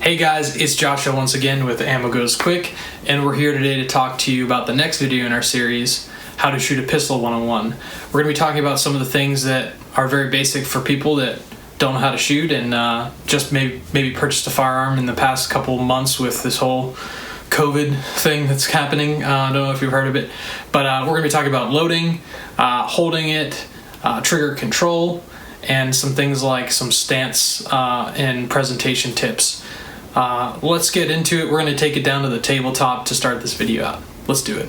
Hey guys, it's Joshua once again with Ammo Goes Quick, and we're here today to talk to you about the next video in our series, How to Shoot a Pistol 101. We're going to be talking about some of the things that are very basic for people that don't know how to shoot and just maybe purchased a firearm in the past couple months with this whole COVID thing that's happening. I don't know if you've heard of it, but we're going to be talking about loading, holding it, trigger control, and some things like some stance and presentation tips. Let's get into it. We're going to take it down to the tabletop to start this video out. Let's do it.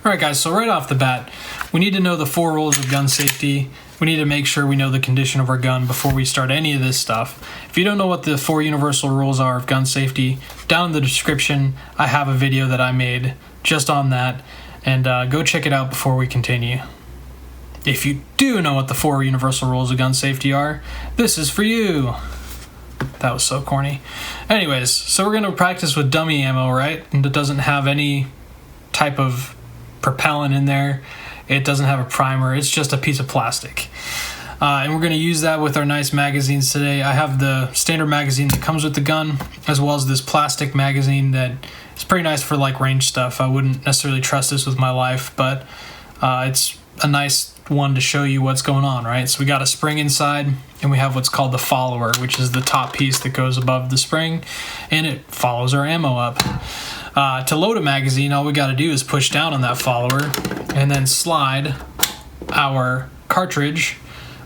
Alright guys, so right off the bat, we need to know the 4 rules of gun safety. We need to make sure we know the condition of our gun before we start any of this stuff. If you don't know what the 4 universal rules are of gun safety, down in the description I have a video that I made just on that, and go check it out before we continue. If you do know what the 4 universal rules of gun safety are, this is for you. That was so corny. Anyways, so we're going to practice with dummy ammo, right? And it doesn't have any type of propellant in there. It doesn't have a primer. It's just a piece of plastic. And we're going to use that with our nice magazines today. I have the standard magazine that comes with the gun, as well as this plastic magazine that is pretty nice for like range stuff. I wouldn't necessarily trust this with my life, but it's a nice one to show you what's going on, right? So we got a spring inside, and we have what's called the follower, which is the top piece that goes above the spring, and it follows our ammo up. To load a magazine, all we got to do is push down on that follower and then slide our cartridge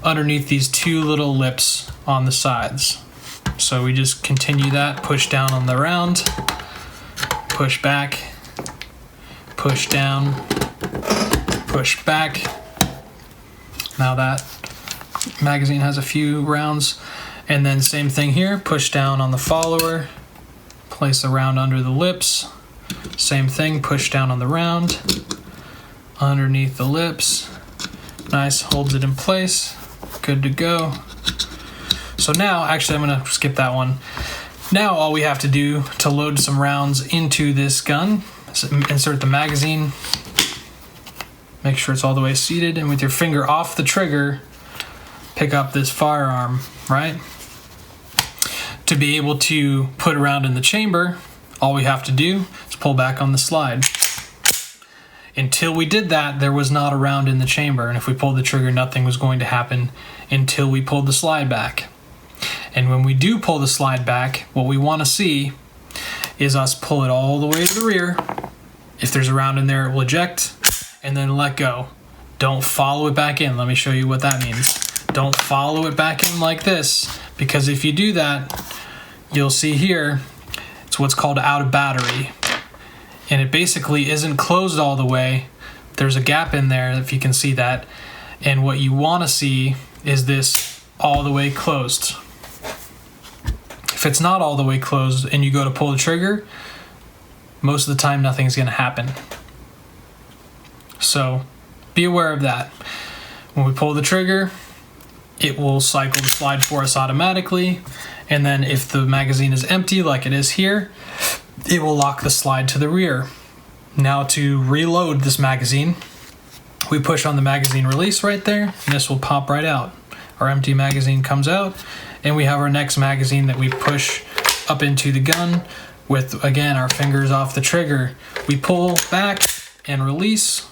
underneath these 2 little lips on the sides. So we just continue that, push down on the round, push back, push down, push back. Now that magazine has a few rounds, and then same thing here, push down on the follower, place the round under the lips, same thing, push down on the round, underneath the lips, nice, holds it in place, good to go. So now, actually I'm going to skip that one. Now all we have to do to load some rounds into this gun is insert the magazine, make sure it's all the way seated, and with your finger off the trigger, pick up this firearm, right? To be able to put a round in the chamber, all we have to do is pull back on the slide. Until we did that, there was not a round in the chamber, and if we pulled the trigger, nothing was going to happen until we pulled the slide back. And when we do pull the slide back, what we want to see is us pull it all the way to the rear. If there's a round in there, it will eject, and then let go. Don't follow it back in. Let me show you what that means. Don't follow it back in like this, because if you do that, you'll see here, it's what's called out of battery. And it basically isn't closed all the way. There's a gap in there, if you can see that. And what you want to see is this all the way closed. If it's not all the way closed and you go to pull the trigger, most of the time nothing's going to happen. So be aware of that. When we pull the trigger, it will cycle the slide for us automatically, and then if the magazine is empty like it is here, it will lock the slide to the rear. Now to reload this magazine, we push on the magazine release right there, and this will pop right out. Our empty magazine comes out, and we have our next magazine that we push up into the gun with, again, our fingers off the trigger. We pull back and release,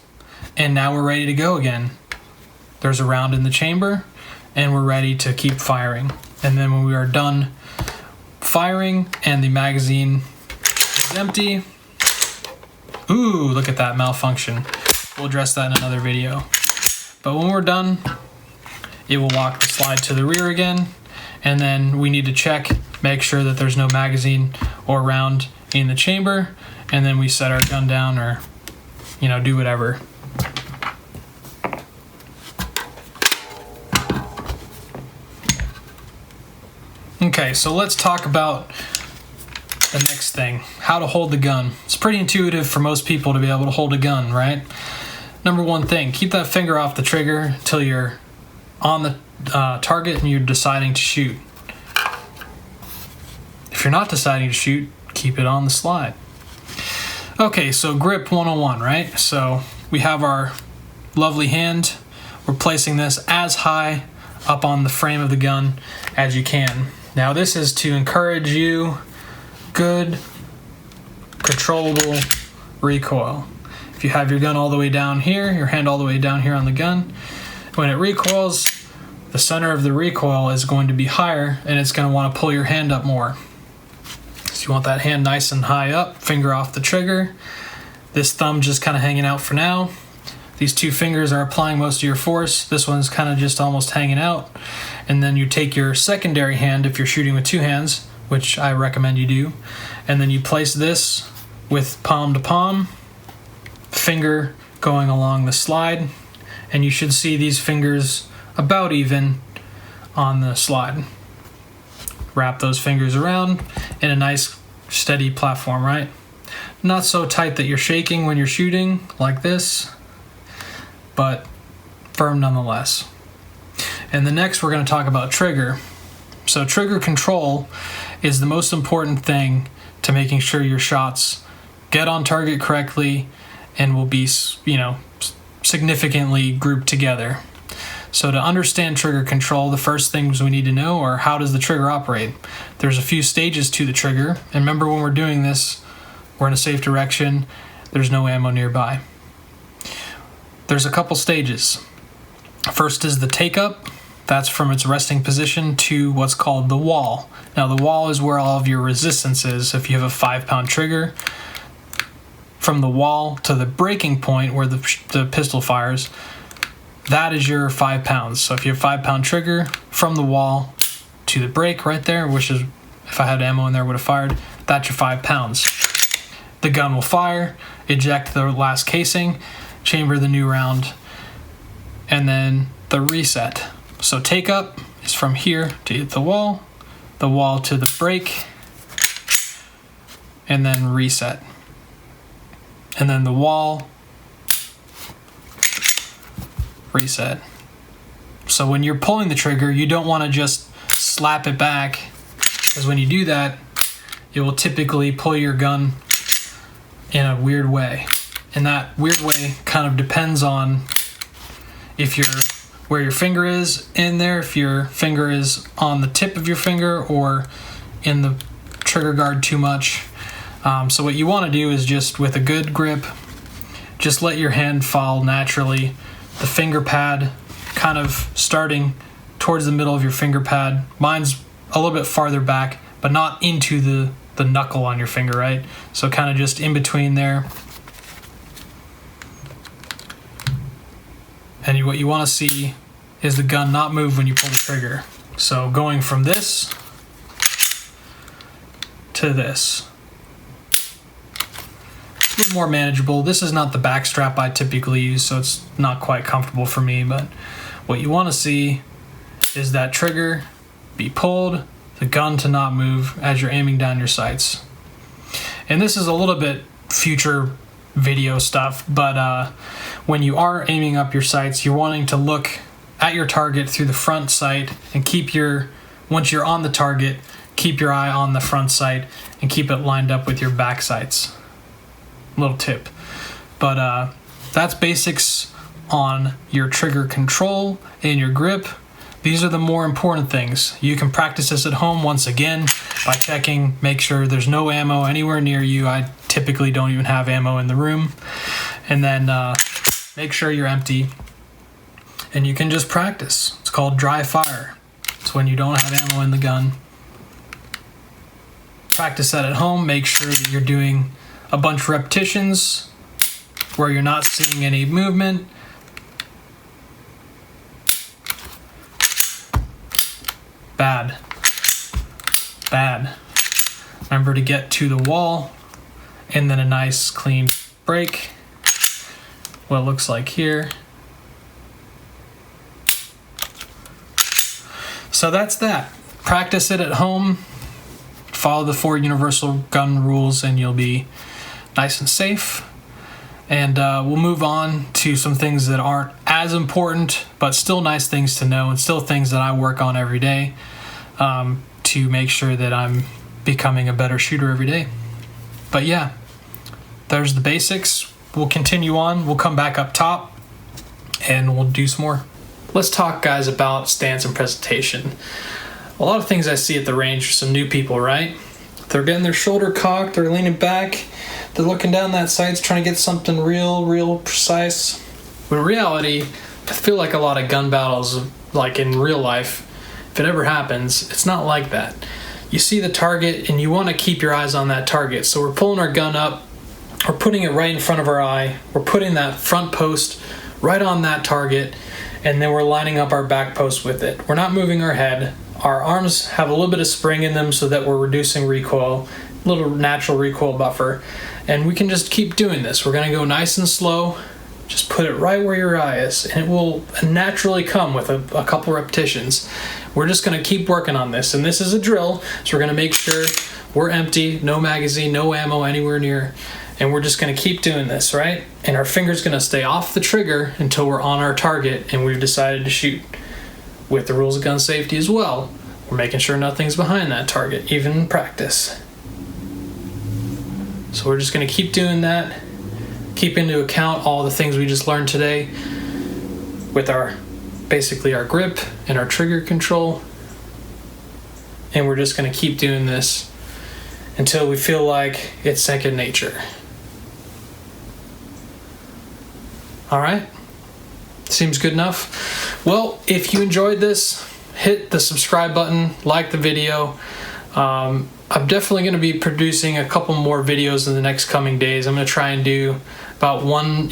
and now we're ready to go again. There's a round in the chamber, and we're ready to keep firing. And then when we are done firing and the magazine is empty, ooh, look at that malfunction. We'll address that in another video. But when we're done, it will lock the slide to the rear again, and then we need to check, make sure that there's no magazine or round in the chamber, and then we set our gun down or, do whatever. Okay, so let's talk about the next thing, how to hold the gun. It's pretty intuitive for most people to be able to hold a gun, right? Number 1 thing, keep that finger off the trigger until you're on the target and you're deciding to shoot. If you're not deciding to shoot, keep it on the slide. Okay, so grip 101, right? So we have our lovely hand. We're placing this as high up on the frame of the gun as you can. Now this is to encourage you good, controllable recoil. If you have your gun all the way down here, your hand all the way down here on the gun, when it recoils, the center of the recoil is going to be higher and it's going to want to pull your hand up more. So you want that hand nice and high up, finger off the trigger. This thumb just kind of hanging out for now. These two fingers are applying most of your force. This one's kind of just almost hanging out. And then you take your secondary hand if you're shooting with two hands, which I recommend you do, and then you place this with palm to palm, finger going along the slide, and you should see these fingers about even on the slide. Wrap those fingers around in a nice steady platform, right? Not so tight that you're shaking when you're shooting like this, but firm nonetheless. And the next we're going to talk about trigger. So trigger control is the most important thing to making sure your shots get on target correctly and will be, significantly grouped together. So to understand trigger control, the first things we need to know are how does the trigger operate? There's a few stages to the trigger, and remember when we're doing this, we're in a safe direction, there's no ammo nearby. There's a couple stages. First is the take up. That's from its resting position to what's called the wall. Now the wall is where all of your resistance is. If you have a 5-pound trigger, from the wall to the breaking point where the pistol fires, that is your 5 pounds. So if you have 5-pound trigger, from the wall to the break right there, which is, if I had ammo in there, would have fired, that's your 5 pounds. The gun will fire, eject the last casing, chamber the new round, and then the reset. So take up is from here to hit the wall to the break, and then reset. And then the wall, reset. So when you're pulling the trigger, you don't want to just slap it back, because when you do that, it will typically pull your gun in a weird way. And that weird way kind of depends on where your finger is in there, if your finger is on the tip of your finger or in the trigger guard too much. So what you want to do is just with a good grip, just let your hand fall naturally. The finger pad kind of starting towards the middle of your finger pad. Mine's a little bit farther back, but not into the knuckle on your finger, right? So kind of just in between there. And what you want to see is the gun not move when you pull the trigger. So going from this to this. A little more manageable. This is not the back strap I typically use, so it's not quite comfortable for me, but what you want to see is that trigger be pulled, the gun to not move as you're aiming down your sights. And this is a little bit future video stuff, but when you are aiming up your sights, you're wanting to look at your target through the front sight and once you're on the target, keep your eye on the front sight and keep it lined up with your back sights. Little tip. But that's basics on your trigger control and your grip. These are the more important things. You can practice this at home once again by checking, make sure there's no ammo anywhere near you. I typically don't even have ammo in the room. And then make sure you're empty. And you can just practice. It's called dry fire. It's when you don't have ammo in the gun. Practice that at home. Make sure that you're doing a bunch of repetitions where you're not seeing any movement. Bad. Remember to get to the wall and then a nice clean break. What it looks like here. So that's that. Practice it at home. Follow the 4 universal gun rules and you'll be nice and safe. And we'll move on to some things that aren't as important, but still nice things to know and still things that I work on every day to make sure that I'm becoming a better shooter every day. But yeah, there's the basics. We'll continue on. We'll come back up top and we'll do some more. Let's talk, guys, about stance and presentation. A lot of things I see at the range are some new people, right? They're getting their shoulder cocked, they're leaning back, they're looking down that sights, trying to get something real precise. When in reality, I feel like a lot of gun battles, like in real life, if it ever happens, it's not like that. You see the target and you want to keep your eyes on that target. So we're pulling our gun up, we're putting it right in front of our eye, we're putting that front post right on that target, and then we're lining up our back post with it. We're not moving our head. Our arms have a little bit of spring in them so that we're reducing recoil, a little natural recoil buffer, and we can just keep doing this. We're going to go nice and slow. Just put it right where your eye is, and it will naturally come with a couple repetitions. We're just going to keep working on this, and this is a drill, so we're going to make sure we're empty, no magazine, no ammo anywhere near, and we're just going to keep doing this, right? And our finger's going to stay off the trigger until we're on our target and we've decided to shoot. With the rules of gun safety as well, we're making sure nothing's behind that target, even in practice. So we're just going to keep doing that. Keep into account all the things we just learned today with basically our grip and our trigger control. And we're just going to keep doing this until we feel like it's second nature. All right? Seems good enough? Well, if you enjoyed this, hit the subscribe button, like the video. I'm definitely going to be producing a couple more videos in the next coming days. I'm going to try and do about one,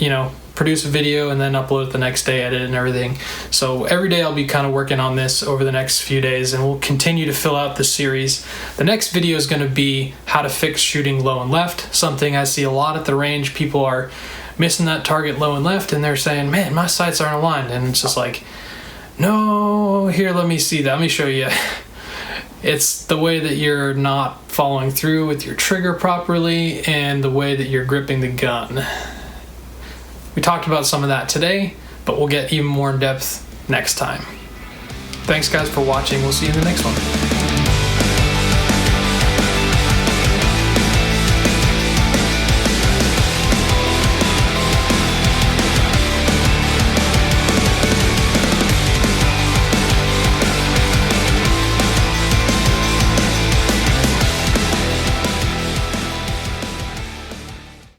produce a video and then upload it the next day, edit it and everything. So every day I'll be kind of working on this over the next few days, and we'll continue to fill out the series. The next video is going to be how to fix shooting low and left, something I see a lot at the range. People are missing that target low and left, and they're saying, man, my sights aren't aligned. And it's just like, no, here, let me see that. Let me show you. It's the way that you're not following through with your trigger properly and the way that you're gripping the gun. We talked about some of that today, but we'll get even more in depth next time. Thanks guys for watching. We'll see you in the next one.